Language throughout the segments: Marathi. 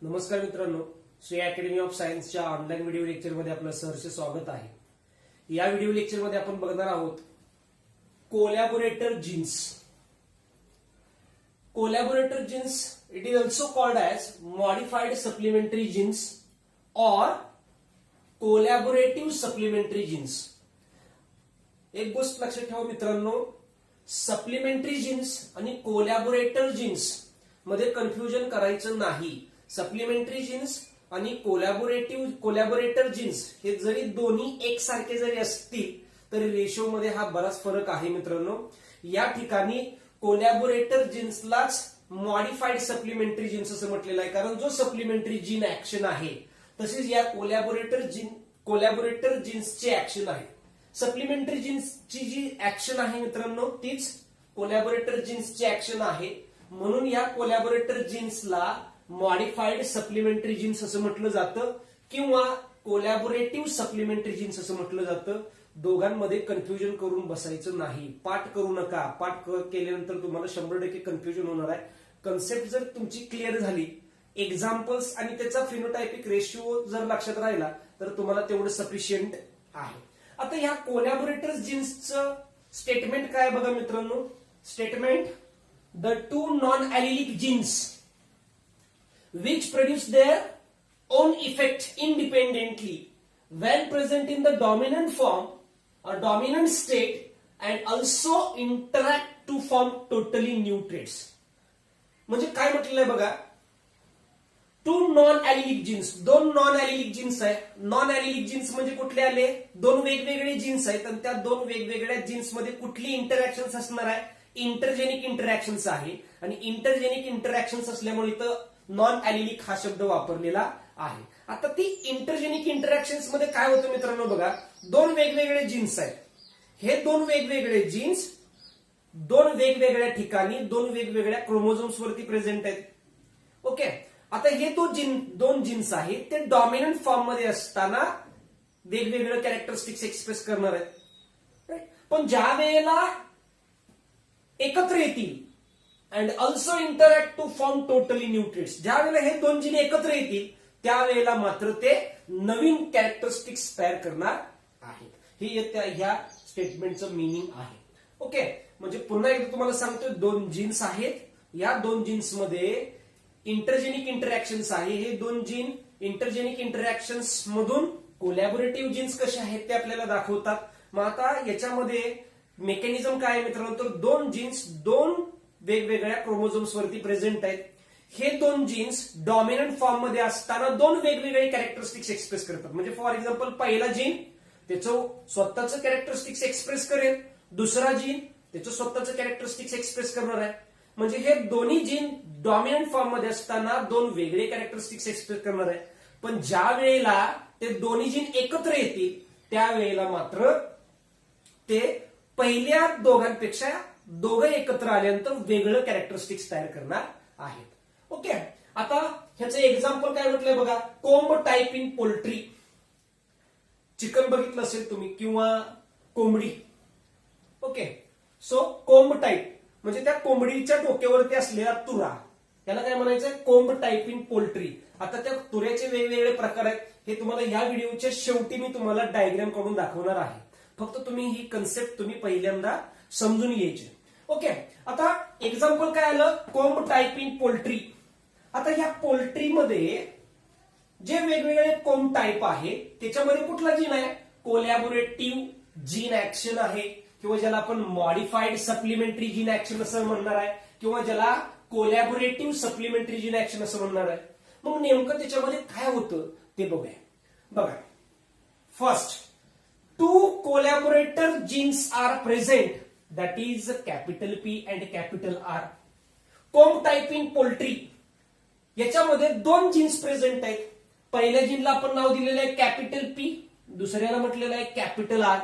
नमस्कार मित्रांनो, श्री अकॅडमी ऑफ सायन्सच्या ऑनलाईन व्हिडिओ लेक्चरमध्ये आपलं सहर्ष स्वागत आहे। या व्हिडिओ लेक्चरमध्ये आपण बघणार आहोत collaborator genes. Collaborator genes it is also called as modified supplementary genes और कोलॅबोरेटिव्ह सप्लिमेंटरी जीन्स। एक गोष्ट लक्षात ठेवा मित्रांनो, सप्लिमेंटरी जीन्स आणि कोलॅबोरेटर जीन्स मध्ये कन्फ्युजन करायचं नाही। सप्लिमेंटरी जीन्स आणि कोलॅबोरेटर जीन्स हे जरी दोन्ही एकसारखे जरी असतील तरी रेशो मध्ये हा बराच फरक आहे मित्रांनो। या ठिकाणी कोलॅबोरेटर जीन्सलाच मॉडिफाइड सप्लिमेंटरी जीन्स असं म्हटलेलं आहे, कारण जो सप्लिमेंटरी जीन ऍक्शन आहे तसेच या कोलॅबोरेटर जीन्सची ऍक्शन आहे। सप्लिमेंटरी जीन्सची जी ऍक्शन आहे मित्रांनो तीच कोलॅबोरेटर जीन्सची ऍक्शन आहे, म्हणून या कोलॅबोरेटर जीन्सला मॉडिफाइड सप्लिमेंटरी जीन्स असं म्हटलं जातं किंवा कोलॅबोरेटिव्ह सप्लिमेंटरी जीन्स असं म्हटलं जातं। दोघांमध्ये कन्फ्युजन करून बसायचं नाही, पाठ करू नका। पाठ केल्यानंतर तुम्हाला 100% कन्फ्युजन होणार आहे। कन्सेप्ट जर तुमची क्लिअर झाली, एक्झाम्पल्स आणि त्याचा फिनोटायपिक रेशिओ जर लक्षात राहिला तर तुम्हाला तेवढं सफिशियंट आहे। आता ह्या कोलॅबोरेटर जीन्सचं स्टेटमेंट काय बघा मित्रांनो। Statement: the two non allelic genes which produce their own effect independently when present in the dominant form or dominant state and also interact to form totally new traits। म्हणजे काय म्हटलेलं आहे बघा, टू नॉन ॲलिलिक जीन्स, दोन नॉन ॲलिलिक जीन्स आहे। नॉन ॲलिलिक जीन्स म्हणजे कुठले आले, दोन वेगवेगळे जीन्स आहेत आणि त्या दोन वेगवेगळ्या जीन्स मध्ये कुठली इंटरॅक्शन्स असणार आहे, इंटरजेनिक इंटरॅक्शन्स आहे। आणि इंटरजेनिक इंटरॅक्शन्स असल्यामुळे इथं नॉन ॲलिलिक हा शब्द वापरलेला आहे। आता ती इंटरजेनिक इंटरॅक्शन्स मध्ये काय होतं मित्रांनो बघा, दोन वेगवेगळे जीन्स आहेत। हे दोन वेगवेगळे जीन्स दोन वेगवेगळ्या ठिकाणी दोन वेगवेगळ्या क्रोमोझोम्स वरती प्रेझेंट आहेत। ओके, आता हे दोन जीन्स आहेत ते डॉमिनंट फॉर्म मध्ये असताना वेगवेगळे कॅरेक्टरिस्टिक्स एक्सप्रेस करणार आहेत। पण ज्या वेळेला एकत्र येतील and also interact to form totally new traits, ज्या वेळेला हे दोन जीन एकत्र येतील त्यावेळेला मात्र ते नवीन कॅरेक्टरिस्टिक्स तयार करणार आहेत। हे ह्या स्टेटमेंटचं मिनिंग आहे। ओके, म्हणजे पुन्हा एकदा तुम्हाला सांगतोय, दोन जीन्स आहेत, या दोन जीन्स मध्ये इंटरजेनिक इंटरॅक्शन्स आहे। हे दोन जीन इंटरजेनिक इंटरॅक्शन्स मधून कोलॅबोरेटिव्ह जीन्स कसे आहेत ते आपल्याला दाखवतात। मग आता याच्यामध्ये मेकॅनिझम काय आहे मित्रांनो, तर दोन जीन्स दोन वेगवेगळ्या क्रोमोझोम्स वरती प्रेझेंट आहेत। हे दोन जीन्स डॉमिनंट फॉर्म मध्ये असताना दोन वेगवेगळे कॅरेक्टरिस्टिक्स एक्सप्रेस करतात। म्हणजे फॉर एक्झाम्पल पहिला जीन त्याचं स्वतःचं कॅरेक्टरिस्टिक्स एक्सप्रेस करेल, दुसरा जीन त्याचं स्वतःचं कॅरेक्टरिस्टिक्स एक्सप्रेस करणार आहे। म्हणजे हे दोन्ही जीन डॉमिनंट फॉर्म मध्ये असताना दोन वेगळे कॅरेक्टरिस्टिक्स एक्सप्रेस करणार आहे। पण ज्या वेळेला ते दोन्ही जीन एकत्र येतील त्यावेळेला मात्र ते पहिल्या दोघांपेक्षा दोघं एकत्र आल्यानंतर वेगळं कॅरेक्टरिस्टिक्स तयार करणार आहेत। ओके, आता ह्याचं एक्झाम्पल काय म्हटलंय बघा, कोंब टाईप इन पोल्ट्री। चिकन बघितलं असेल तुम्ही किंवा कोंबडी। ओके, सो कोंब टाईप म्हणजे त्या कोंबडीच्या डोक्यावरती असलेला तुरा, त्याला काय म्हणायचंय, कोंब टाईप इन पोल्ट्री। आता त्या तुऱ्याचे वेगवेगळे प्रकार आहेत, हे तुम्हाला या व्हिडिओच्या शेवटी मी तुम्हाला डायग्राम कडून दाखवणार आहे। फक्त तुम्ही ही कन्सेप्ट तुम्ही पहिल्यांदा समजून घ्यायची। ओके, आता एक्झाम्पल काय आलं, कोंब टाईप इन पोल्ट्री। आता ह्या पोल्ट्रीमध्ये जे वेगवेगळे कोंब टाईप आहे त्याच्यामध्ये कुठला जीन आहे, कोलॅबोरेटिव्ह जीन ऍक्शन आहे, किंवा ज्याला आपण मॉडिफाइड सप्लिमेंटरी जीन ऍक्शन असं म्हणणार आहे, किंवा ज्याला कोलॅबोरेटिव्ह सप्लिमेंटरी जीन ऍक्शन असं म्हणणार आहे। मग नेमकं त्याच्यामध्ये काय होतं ते बघूया। बघा, first, two collaborator genes are present, that is capital P and capital R. Comb type in poultry याच्यामध्ये दोन जीन्स प्रेझेंट आहेत। पहिल्या जीनला आपण नाव दिलेलं आहे कॅपिटल P, दुसऱ्याला म्हटलेलं आहे कॅपिटल R,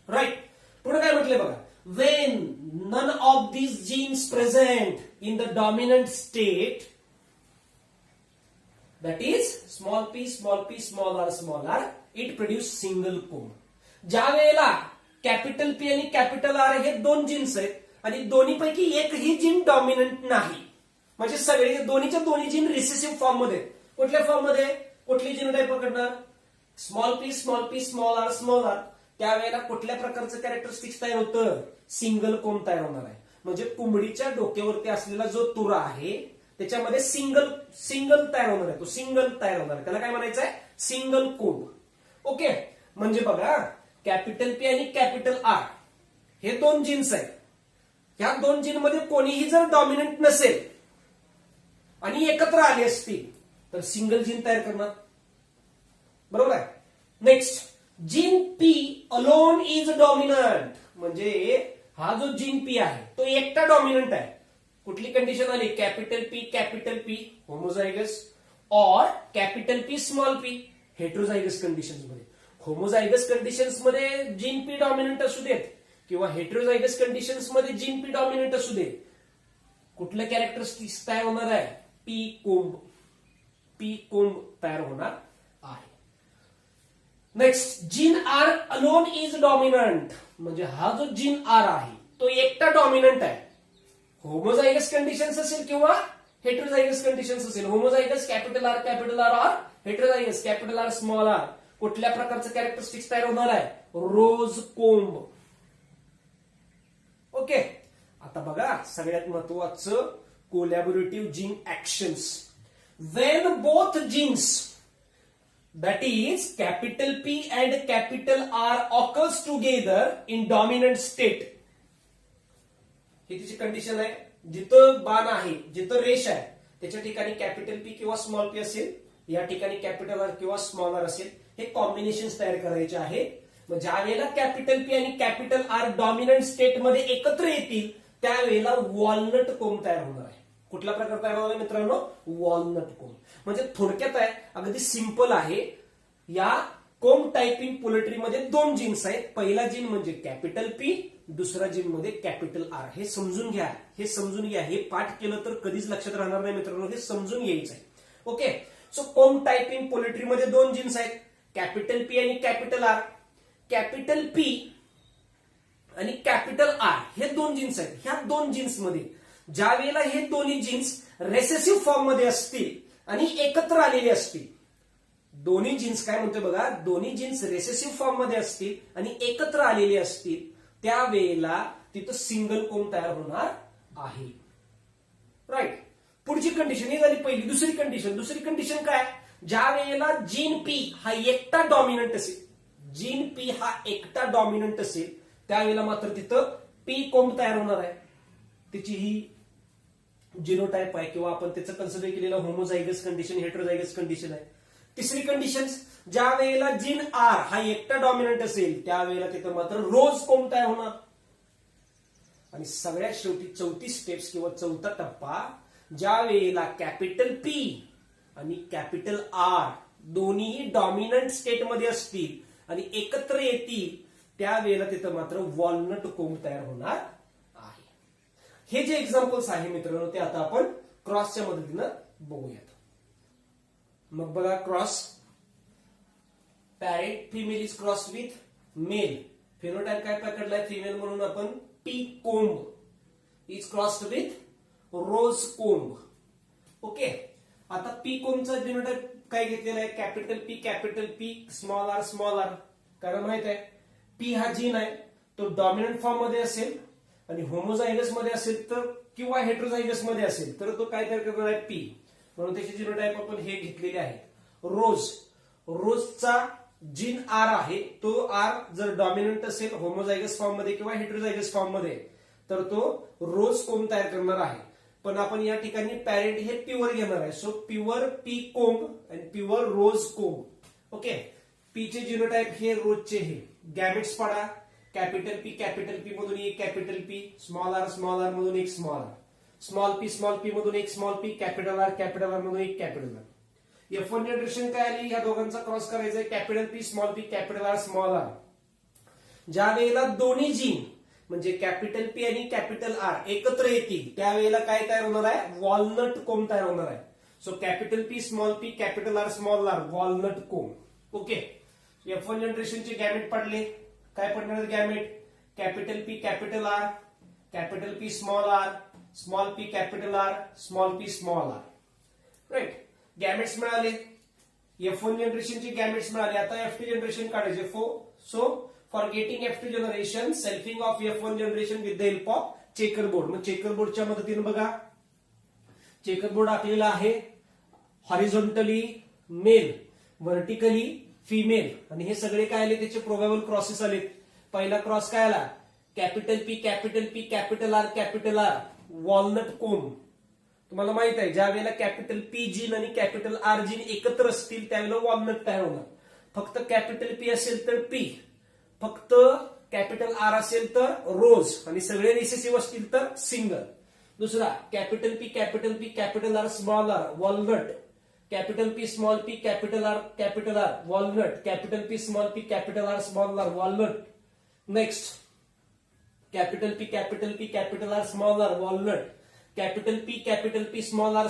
राईट। पुढे काय म्हटलंय बघा, when none of these genes present in the dominant state, that is small p small r, it produce single comb। ज्या वेळेला कॅपिटल P आणि कॅपिटल R हे दोन जीन्स आहेत आणि दोन्हीपैकी एकही जीन डॉमिनंट नाही, म्हणजे सगळे दोन्हीच्या दोन्ही जीन रिसेसिव्ह फॉर्म मध्ये आहेत. कुठल्या फॉर्म मध्ये? कुठली जीनोटाईप पकडणार? Small P small R small R. त्यावेळेला कुठल्या प्रकारचं कॅरेक्टरिस्टिक्स तयार होतं? सिंगल कोंब तयार होणार आहे. म्हणजे कोंबडीच्या डोक्यावरती असलेला जो तुरा आहे त्याच्यामध्ये सिंगल तयार होणार आहे. तो सिंगल तयार होणार आहे. त्याला काय म्हणायचं आहे? सिंगल कोंब. ओके. म्हणजे बघा, कॅपिटल पी आणि कॅपिटल आर हे दोन जीन्स आहेत. ह्या दोन जीन मध्ये कोणीही जर डॉमिनंट नसेल आणि एकत्र आले असतील तर सिंगल जीन तयार करणार. बरोबर आहे. Next, gene P alone is dominant. म्हणजे हा जो जीन पी आहे तो एकटा डॉमिनंट आहे. कुठली कंडिशन आली? कॅपिटल पी होमोझायगस और capital P small P heterozygous conditions मध्ये. होमोझायगस कंडिशन्स मध्ये जीन पी डॉमिनंट असू देत किंवा हेट्रोझायगस कंडिशन्स मध्ये जीन पी डॉमिनंट असू दे, कुठलं कॅरेक्टरिस्टिक्स तयार होणार आहे? पी कोंब तयार होणार आहे. Next, gene R alone is dominant. म्हणजे हा जो जीन आर आहे तो एकटा डॉमिनंट आहे. होमोझायगस कंडिशन्स असेल किंवा हेट्रोझायगस कंडिशन्स असेल. होमोझायगस कॅपिटल आर और heterozygous capital R small R. कुठल्या प्रकारचं कॅरेक्टरिस्टिक्स तयार होणार आहे? रोज कोंब. ओके. आता बघा, सगळ्यात महत्वाचं collaborative gene actions. When both genes that is capital P and capital R occurs together in dominant state. ही तिची कंडिशन आहे. जिथं बाण आहे, जिथं रेष आहे त्याच्या ठिकाणी कॅपिटल पी किंवा स्मॉल पी असेल, या ठिकाणी कॅपिटल आर किंवा स्मॉल आर असेल. हे कॉम्बिनेशन तयार करायचे आहे. मग ज्या वेळेला कॅपिटल पी आणि कॅपिटल आर डॉमिनंट स्टेट मध्ये एकत्र येतील त्यावेळेला वॉलनट कोंब तयार होणार आहे. कुठला प्रकार तयार होणार आहे मित्रांनो? वॉलनट कोंब. म्हणजे थोडक्यात आहे, अगदी सिंपल आहे. या कोंब टायपिंग पोल्ट्री मध्ये दोन जीन्स आहेत. पहिला जीन म्हणजे कॅपिटल पी, दुसरा जीन म्हणजे कॅपिटल आर. हे समजून घ्या. हे पाठ केलं तर कधीच लक्षात राहणार नाही मित्रांनो. हे समजून घ्यायचं आहे. ओके. सो कोंब टायपिंग पोल्ट्री मध्ये दोन जीन्स आहेत, कॅपिटल पी आणि कॅपिटल आर. कॅपिटल पी आणि कॅपिटल आर हे दोन जीन्स आहेत. ह्या दोन जीन्स मध्ये ज्या वेळेला हे दोन्ही जीन्स रेसेसिव्ह फॉर्म मध्ये असतील आणि एकत्र आलेले असतील, दोन्ही जीन्स काय म्हणतोय बघा, दोन्ही जीन्स रेसेसिव्ह फॉर्म मध्ये असतील आणि एकत्र आलेले असतील त्यावेळेला तिथं सिंगल कोंब तयार होणार आहे. राईट. पुढची कंडिशन ही झाली पहिली. दुसरी कंडिशन काय? ज्या वेळेला जीन पी हा एकटा डॉमिनंट असेल त्यावेळेला मात्र तिथं पी कोंब तयार होणार आहे. तिची ही जिनोटाईप आहे किंवा आपण त्याचं कन्सिडर केलेलं होमोझायगस कंडिशन, हेट्रोझायगस कंडिशन आहे. तिसरी कंडिशन, ज्या वेळेला जीन आर हा एकटा डॉमिनंट असेल त्यावेळेला तिथं मात्र रोज कोंब तयार होणार. आणि सगळ्यात शेवटी चौथी स्टेप्स किंवा चौथा टप्पा, ज्या वेळेला कॅपिटल पी आणि कॅपिटल आर दोन्ही डॉमिनंट स्टेटमध्ये असतील आणि एकत्र येतील त्यावेळेला तिथं मात्र वॉलनट कोंब तयार होणार आहे. हे जे एक्झाम्पल्स आहे मित्रांनो ते आता आपण क्रॉसच्या मदतीनं बघूयात. मग बघा, cross. Parent female is cross with mail. Phenotype काय पकडलाय? फिमेल म्हणून आपण पी कोंब इज क्रॉस्ड विथ रोज कोंब. ओके. आता पी कोंबचा फिनोटाइप काय घेतलेला आहे? Capital P small R. कारण माहित आहे पी हा जीन आहे तो डॉमिनंट फॉर्म मध्ये असेल आणि होमोझायगस मध्ये असेल तर किंवा हेट्रोझायगस मध्ये असेल तर तो काय तयार करणार आहे? पी. म्हणून त्याची जिनोटाईप आपण हे घेतलेले आहे. रोजचा जीन आर आहे तो आर जर डॉमिनंट असेल होमोझायगस फॉर्म मध्ये किंवा हेट्रोझायगस फॉर्म मध्ये तर तो रोज कोंब तयार करणार आहे. पण आपण या ठिकाणी पॅरेंट हे प्युअर घेणार आहे. सो प्युअर पी कोंब आणि प्युअर रोज कोंब. ओके. पी चे जिनोटाईप हे रोजचे हे गॅमेट्स पाडा. कॅपिटल पी मधून एक कॅपिटल पी, स्मॉल आर मधून एक स्मॉल आर, स्मॉल पी मधून एक स्मॉल पी, कॅपिटल आर मधून एक कॅपिटल आर. F1 जनरेशन काय आली? या दोघांचा क्रॉस करायचा आहे. Capital P small P, capital R small R. ज्या वेळेला दोन्ही जीन म्हणजे कॅपिटल पी आणि कॅपिटल आर एकत्र येतील त्यावेळेला काय तयार होणार आहे? वॉलनट कोंब तयार होणार आहे. So capital P small P, capital R small R, walnut comb. Okay. F1 जनरेशनचे गॅमेट पडले. काय पडणार gamete? Capital P capital R, capital P small R, small P capital R, small P small R. Right. Gametes मिळाले, F1 जनरेशनचे गॅमेट्स मिळाले. आता F2 जनरेशन काढायचे. So for getting F2 generation, selfing of F1 generation with the help of checkerboard. मग चेकरबोर्डच्या मदतीने बघा, चेकरबोर्ड आखलेला आहे. हॉरिझॉन्टली मेल, व्हर्टिकली फिमेल, आणि हे सगळे काय आले, त्याचे प्रोबॅबल क्रॉसेस आले. पहिला क्रॉस काय आला, capital P capital R walnut comb. तुम्हाला माहित आहे, ज्या वेळेला कॅपिटल पी जीन आणि कॅपिटल आर जीन एकत्र असतील त्यावेळेला वॉलनट तयार होणार. फक्त कॅपिटल पी असेल तर पी, फक्त कॅपिटल आर असेल तर रोज, आणि सगळे रिसेसिव्ह असतील तर सिंगल. दुसरा capital P capital R small R walnut. Capital P small P capital R walnut. Capital P small P capital R small R walnut. Next capital P capital R small R walnut. Capital P small R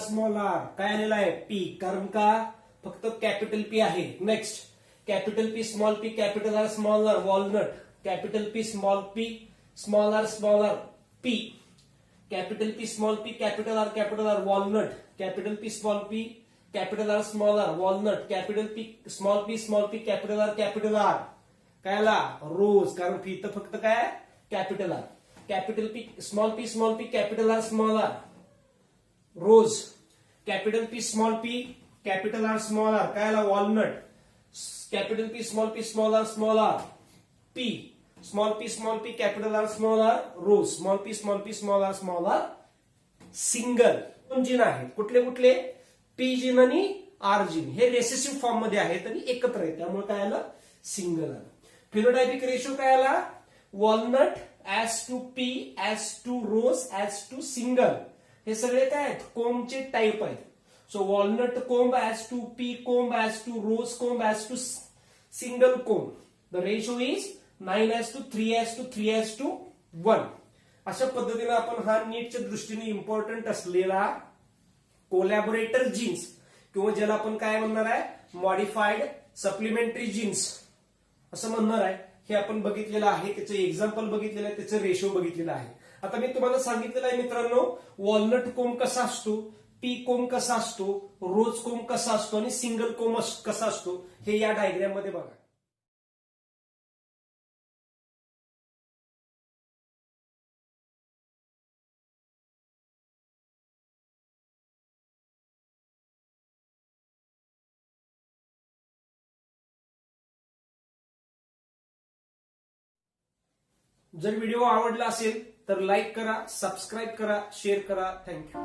काय आलेला आहे, पी, कारण का फक्त कॅपिटल पी आहे. Next capital P small P capital R small R walnut. Capital P small R P. Capital P small P capital R walnut. Capital P small P capital R small R walnut. Capital P small P capital R काय आला, रोज, कारण पी तर फक्त काय capital R. Capital P small P capital R small R rose. Capital P small P capital R small R काय आला, walnut. Capital P small R P. Small P capital R small R rose. Small P small R single. दोन जीन आहेत, कुठले कुठले, पी जीन आणि आर जीन. हे रेसेसिव्ह फॉर्म मध्ये आहेत आणि एकत्र आहेत, त्यामुळे काय आलं, सिंगल आलं. फिनोटायपिक रेशो काय आला, walnut as to pea as to rose as to single. हे सगळे काय आहेत, कोंबचे टाईप आहेत. So walnut comb as to pea comb as to rose comb as to single comb. The ratio is 9:3:3:1. अशा पद्धतीने आपण हा नीटच्या दृष्टीने इम्पॉर्टंट असलेला कोलॅबोरेटर जीन्स, किंवा ज्याला आपण काय म्हणणार आहे, मॉडिफाईड सप्लिमेंटरी जीन्स असं म्हणणार आहे, हे आपण बघितलेलं आहे. त्याचं एक्झाम्पल बघितलेलं आहे, त्याचं रेशो बघितलेलं आहे. आता मी तुम्हाला सांगितलेलं आहे मित्रांनो, वॉलनट कोंब कसा असतो, पी कोंब कसा असतो, रोज कोंब कसा असतो आणि सिंगल कोंब कसा असतो, हे या डायग्राम मध्ये बघा. जर व्हिडिओ आवडला असेल तर लाईक करा, सबस्क्राईब करा, शेअर करा. थँक्यू.